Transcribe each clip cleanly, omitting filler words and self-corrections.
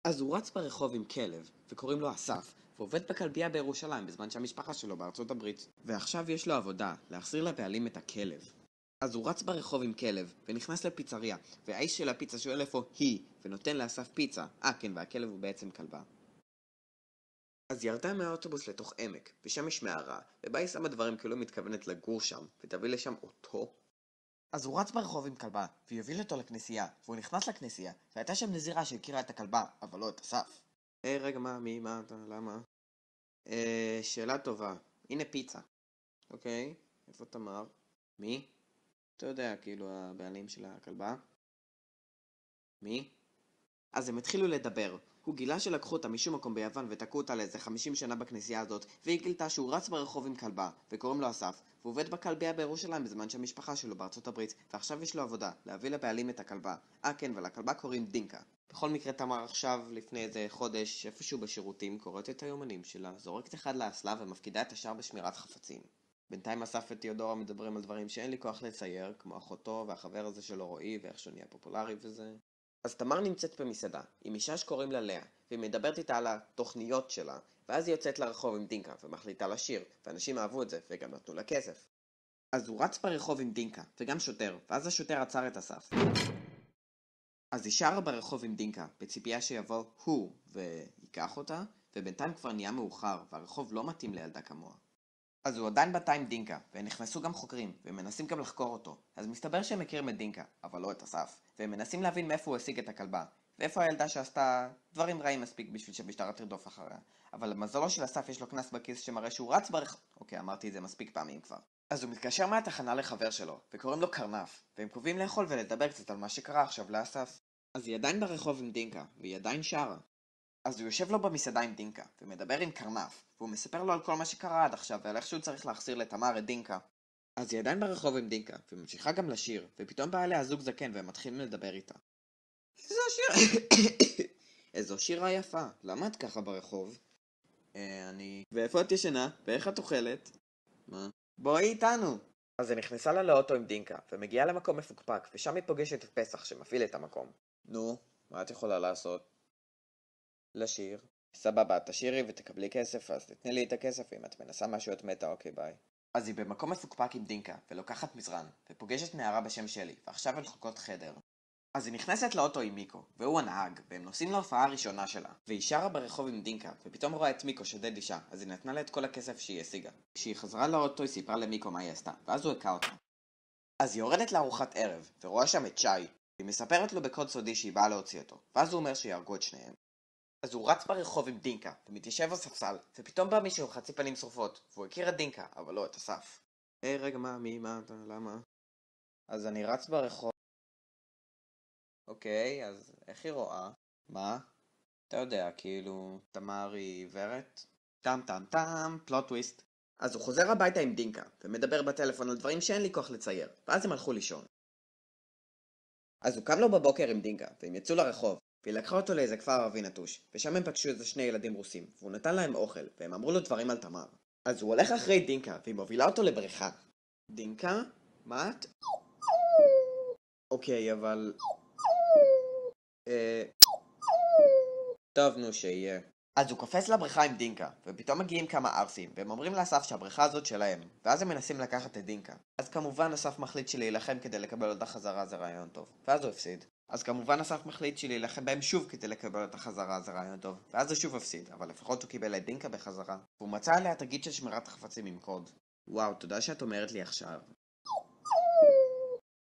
אז הוא רץ ברחוב עם כלב, וקוראים לו אסף, ועובד בכלבייה בירושלים בזמן שהמשפחה שלו בארצות הברית. ועכשיו יש לו עבודה, להחזיר לבעלים את הכלב. אז הוא רץ ברחוב עם כלב, ונכנס לפיצריה, והאיש של הפיצה שואל איפה היא, ונותן לאסף פיצה. כן, והכלב הוא בעצם כלבה. אז ירדה מהאוטובוס לתוך עמק, ושם יש מערה, ובה היא שמה דברים כאילו מתכוונת לגור שם, ותביא לשם אותו. אז הוא רץ ברחוב עם כלבה, והיא הוביל אותו לכנסייה, והוא נכנס לכנסייה, והייתה שם נזירה שהכירה את הכלבה, אבל לא את אסף. רגע, מי, למה? שאלה טובה. הנה פיצה. אוקיי, איפה תמר? מי? אתה יודע, כאילו הבעלים של הכלבה? מי? אז הם התחילו לדבר. הוא גילה שלקחו אותה משום מקום ביוון ותקעו אותה לאיזה 50 שנה בכנסייה הזאת, והיא גילתה שהוא רץ ברחוב עם כלבה, וקוראים לו אסף, והוא עובד בכלבייה בירושלים בזמן שהמשפחה שלו בארצות הברית, ועכשיו יש לו עבודה, להביא לבעלים את הכלבה. כן, ולכלבה קוראים דינקה. בכל מקרה תמר עכשיו, לפני איזה חודש, איפשהו בשירותים, קוראת את היומנים שלה, זורקת אחד לאסלה ומפקידה את השאר בשמירת חפצים. בינתיים אסף ותיאודורה מדברים על דברים שאין לי כוח לצייר, כמו אחותו והחבר הזה שלו רועי, ואיך שהוא נהיה פופולרי וזה. אז תמר נמצאת במסעדה, עם אישה שקוראים לה לאה, והיא מדברת איתה על התוכניות שלה, ואז היא יוצאת לרחוב עם דינקה, ומחליטה לשיר, ואנשים אהבו את זה, וגם נתנו לה כסף. אז הוא רץ ברחוב עם דינקה, וגם שוטר, ואז השוטר עצר את אסף. אז היא שרה ברחוב עם דינקה, בציפייה שיבוא הוא, ויקח אותה, ובינתיים כבר נהיה מאוחר, והרחוב לא מתאים לילדה כמוה. אז הוא עדיין בתא עם דינקה, ונכנסו גם חוקרים, והם מנסים גם לחקור אותו. אז מסתבר שהם מכירים את דינקה, אבל לא את אסף, והם מנסים להבין מאיפה הוא השיג את הכלבה, ואיפה הילדה שעשתה דברים רעים מספיק בשביל שהמשטרה תרדוף אחריה. אבל למזלו של אסף יש לו כנס בכיס שמראה שהוא רץ אוקיי, אמרתי את זה מספיק פעמים כבר. אז הוא מתקשר מהתחנה לחבר שלו, וקוראים לו קרנף, והם קובעים לאכול ולדבר קצת על מה שקרה עכשיו לאסף. אז היא עדיין ברחוב עם דינקה, והיא עדיין שרה. אז הוא יושב לו במסעדה עם דינקה, ומדבר עם קרנף, והוא מספר לו על כל מה שקרה עד עכשיו, ועל איך שהוא צריך להחזיר לתמר את דינקה. אז היא עדיין ברחוב עם דינקה, וממשיכה גם לשיר, ופתאום בא אליה זוג זקן, והם מתחילים לדבר איתה. איזו שיר... איזו שירה יפה, למה את ככה ברחוב? ואיפה את ישנה? ואיך את אוכלת? מה? בואי איתנו! אז היא נכנסה לה לאוטו עם דינקה, ומגיעה למקום מפוקפק, ושם היא פוגשת את פסח שמפעיל את המקום. נו, מה את יכולה לעשות? לשיר. סבבה, תשירי ותקבלי כסף, אז תתני לי את הכסף, אם את מנסה משהו את מתה, אוקיי ביי. אז היא במקום מפוקפק עם דינקה, ולוקחת מזרן, ופוגשת נערה בשם שלי, ועכשיו הן חוקות חדר. אז היא נכנסת לאוטו עם מיקו, והוא הנהג, והם נוסעים להופעה הראשונה שלה. והיא שרה ברחוב עם דינקה, ופתאום רואה את מיקו שודד אישה, אז היא נתנה לה את כל הכסף שהיא השיגה. כשהיא חזרה לאוטו היא סיפרה למיקו מה היא עשתה, ואז הוא הכה אותה. אז היא יורדת לארוחת ערב, ורואה שם את שי. היא מספרת לו בקוד סודי שהיא באה להוציא אותו, ואז הוא אומר שיהרגו את שניהם. אז הוא רץ ברחוב עם דינקה, ומתיישב על ספסל, ופתאום בא מישהו חצי פנים שרופות, והוא הכיר את דינקה, אבל לא את אסף. רגע, מי, למה? אז אני רץ ברחוב. אוקיי, אז איך היא רואה? מה? אתה יודע, כאילו, תמר היא עיוורת? טם טם טם, פלוט טוויסט. אז הוא חוזר הביתה עם דינקה, ומדבר בטלפון על דברים שאין לי כוח לצייר, ואז הם הלכו לישון. אז הוא קם לו בבוקר עם דינקה, והם יצאו לרחוב. והיא לקחה אותו לאיזה כפר ערבי נטוש, ושם הם פגשו איזה שני ילדים רוסים, והוא נתן להם אוכל, והם אמרו לו דברים על תמר. אז הוא הולך אחרי דינקה, והיא מובילה אותו לבריכה. דינקה? מה את? אוקיי, אבל... טוב, נו, שיהיה. אז הוא קופץ לבריכה עם דינקה, ופתאום מגיעים כמה ערסים, והם אומרים לאסף שהבריכה הזאת שלהם, ואז הם מנסים לקחת את דינקה. אז כמובן אסף מחליט שלהילחם כדי לקבל אותה חזרה זה רעיון טוב, ואז הוא הפסיד. אז כמובן אסף מחליט שלהילחם בהם שוב כדי לקבל אותה חזרה זה רעיון טוב, ואז הוא שוב הפסיד, אבל לפחות הוא קיבל את דינקה בחזרה. והוא מצא עליה תגיד של שמירת החפצים עם קוד. וואו, תודה שאת אומרת לי עכשיו.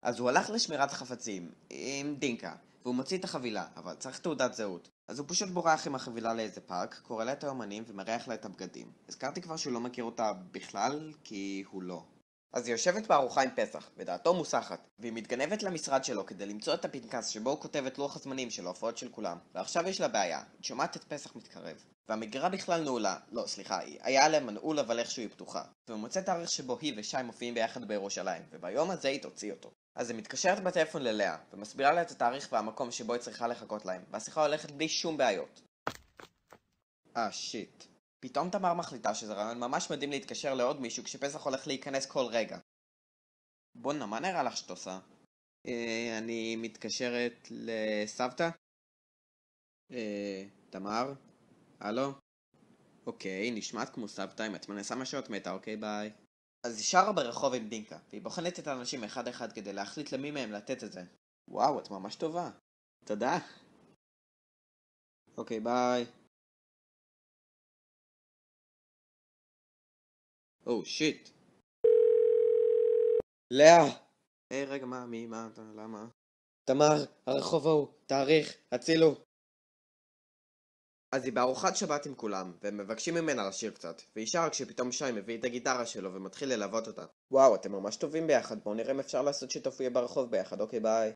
אז הוא הלך לשמירת החפצים עם דינקה, והוא מוציא את החבילה, אבל צריך תעודת זהות. אז הוא פשוט בורח עם החבילה לאיזה פארק, קורא לה את היומנים ומריח לה את הבגדים. הזכרתי כבר שהוא לא מכיר אותה בכלל, כי הוא לא. אז היא יושבת בארוחה עם פסח, ודעתו מוסחת, והיא מתגנבת למשרד שלו כדי למצוא את הפנקס שבו הוא כותב את לוח הזמנים של ההופעות של כולם. ועכשיו יש לה בעיה, היא שומעת את פסח מתקרב. והמגירה בכלל נעולה, לא, סליחה, היה עליה מנעול אבל איכשהו היא פתוחה. והוא מוצא תאריך שבו היא ושי מופיעים ביחד בירושלים, וביום הזה היא תוציא אותו. אז היא מתקשרת בטלפון ללאה, ומסבירה לה את התאריך והמקום שבו היא צריכה לחכות להם, והשיחה הולכת בלי שום בעיות. שיט. פתאום תמר מחליטה שזה רעיון ממש מדהים להתקשר לעוד מישהו כשפסח הולך להיכנס כל רגע. בונה, מה נראה לך שאת עושה? אני מתקשרת לסבתא? תמר? הלו? אוקיי, נשמעת כמו סבתא, אם את מנסה משהו את מתה, אוקיי, ביי. אז היא שרה ברחוב עם דינקה, והיא בוחנת את האנשים אחד אחד כדי להחליט למי מהם לתת את זה. וואו, את ממש טובה. תודה. אוקיי, ביי. או, שיט. לאה! היי, רגע, מה, למה? תמר, הרחוב ההוא, תאריך, הצילו. אז היא בארוחת שבת עם כולם, והם מבקשים ממנה לשיר קצת, והיא שרה כשפתאום שי מביא את הגיטרה שלו ומתחיל ללוות אותה. וואו, אתם ממש טובים ביחד, בואו נראה אם אפשר לעשות שתופיע ברחוב ביחד, אוקיי, ביי.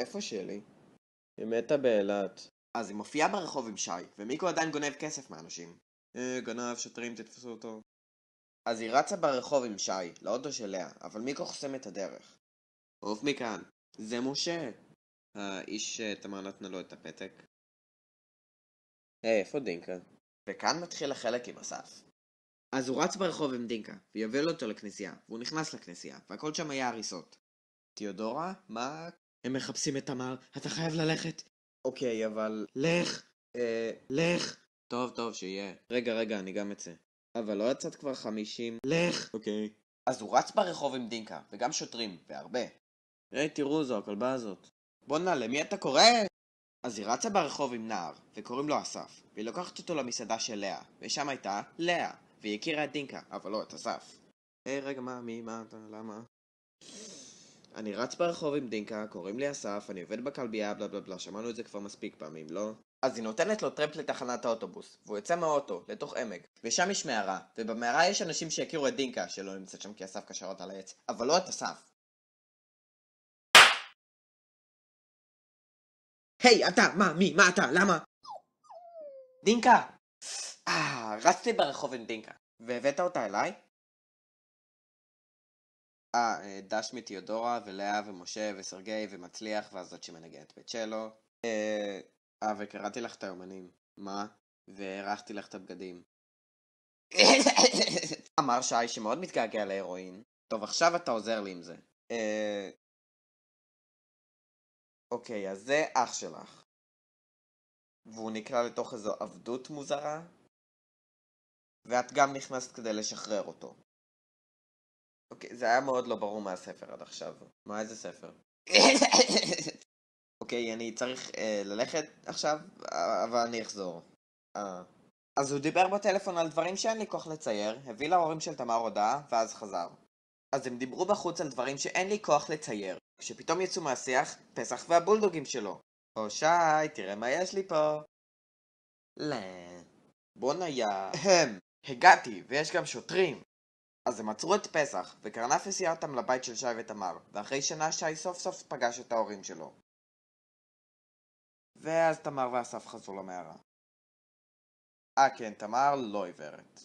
איפה שלי? היא מתה באילת. אז היא מופיעה ברחוב עם שי, ומיקו עדיין גונב כסף מאנשים. גנב, שוטרים, תתפסו אותו. אז היא רצה ברחוב עם שי, לאוטו של לאה, אבל מיקו חוסם את הדרך. עוף מכאן, זה משה. האיש תמר נתנה לו את הפתק. היי, איפה דינקה? וכאן מתחיל החלק עם אסף. אז הוא רץ ברחוב עם דינקה, ויוביל אותו לכנסייה, והוא נכנס לכנסייה, והכל שם היה הריסות. תיאודורה? מה? הם מחפשים את תמר, אתה חייב ללכת. אוקיי, אבל... לך! לך! טוב, שיהיה. רגע, אני גם אצא. אבל לא יצאת כבר 50... לך! אוקיי. אז הוא רץ ברחוב עם דינקה, וגם שוטרים, והרבה. היי, תראו, זו הכלבה הזאת. בוא'נה, למי אתה קורא? אז היא רצה ברחוב עם נער, וקוראים לו אסף, והיא לוקחת אותו למסעדה של לאה, ושם הייתה לאה, והיא הכירה את דינקה, אבל לא את אסף. היי, רגע, למה? אני רץ ברחוב עם דינקה, קוראים לי אסף, אני עובד בכלבייה, בלה בלה בלה, שמענו את זה כבר מספיק פעמים, לא? אז היא נותנת לו טרמפ לתחנת האוטובוס, והוא יוצא מהאוטו, לתוך עמק, ושם יש מערה, ובמערה יש אנשים שיכירו את דינקה, שלא נמצאת שם כי אסף קשר אותה לעץ, אבל לא את אסף. היי, אתה, מה אתה, למה? דינקה! רצתי ברחוב עם דינקה. והבאת אותה אליי? דש מתיאודורה ולאה ומשה וסרגי ומצליח והזאת שמנגנת בצ'לו. וקראתי לך את היומנים. מה? והערכתי לך את הבגדים. אמר שי שמאוד מתגעגע להירואין. טוב, עכשיו אתה עוזר לי עם זה. אוקיי, אז זה אח שלך. והוא נקלע לתוך איזו עבדות מוזרה. ואת גם נכנסת כדי לשחרר אותו. אוקיי, זה היה מאוד לא ברור מהספר עד עכשיו. מה, איזה ספר? אוקיי, אני צריך ללכת עכשיו, אבל אני אחזור. אז הוא דיבר בטלפון על דברים שאין לי כוח לצייר, הביא להורים של תמר הודעה, ואז חזר. אז הם דיברו בחוץ על דברים שאין לי כוח לצייר, כשפתאום יצאו מהשיח, פסח והבולדוגים שלו. או שי, תראה מה יש לי פה. לא. בוא נהיה. הגעתי, ויש גם שוטרים. אז הם עצרו את פסח, וקרנף הסיע אותם לבית של שי ותמר, ואחרי שנה שי סוף סוף פגש את ההורים שלו. ואז תמר ואסף חזרו למערה. כן, תמר לא עיוורת.